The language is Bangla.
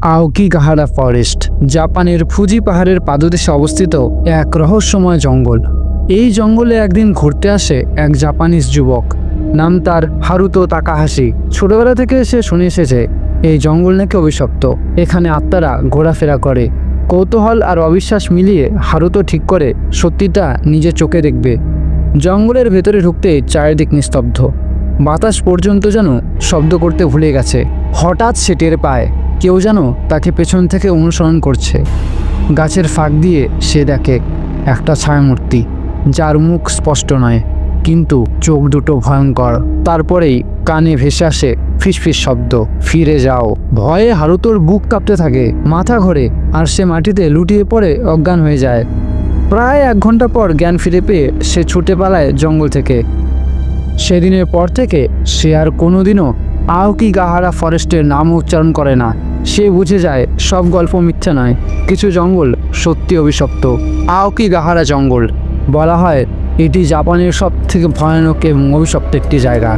আওকিগাহারা ফরেস্ট জাপানের ফুজি পাহাড়ের পাদদেশে অবস্থিত এক রহস্যময় জঙ্গল। এই জঙ্গলে একদিন ঘুরতে আসে এক জাপানিজ যুবক, নাম তার হারুতো তাকাহাশি। ছোটবেলা থেকে সে শুনে এসেছে এই জঙ্গল নাকি অভিশপ্ত, এখানে আত্মারা ঘোরাফেরা করে। কৌতূহল আর অবিশ্বাস মিলিয়ে হারুতো ঠিক করে সত্যিটা নিজে চোখে দেখবে। জঙ্গলের ভেতরে ঢুকতে চারিদিক নিস্তব্ধ, বাতাস পর্যন্ত যেন শব্দ করতে ভুলে গেছে। হঠাৎ সে টের পায় কেউ যেন তাকে পেছন থেকে অনুসরণ করছে। গাছের ফাঁক দিয়ে সে দেখে একটা ছায়ামূর্তি, যার মুখ স্পষ্ট নয় কিন্তু চোখ দুটো ভয়ঙ্কর। তারপরেই কানে ভেসে আসে ফিসফিস শব্দ, ফিরে যাও। ভয়ে হারুতোর বুক কাঁপতে থাকে, মাথা ঘোরে আর সে মাটিতে লুটিয়ে পড়ে অজ্ঞান হয়ে যায়। প্রায় 1 ঘন্টা পর জ্ঞান ফিরে পেয়ে সে ছুটে পালায় জঙ্গল থেকে। সেদিনের পর থেকে সে আর কোনোদিনও আওকিগাহারা ফরেস্টের নাম উচ্চারণ করে না। সে বুঝে যায় সব গল্প মিথ্যা নয়, কিছু জঙ্গল সত্যি অভিশপ্ত। আওকিগাহারা জঙ্গল বলা হয় এটি জাপানের সবথেকে ভয়ানক এবং অভিশপ্ত একটি জায়গা।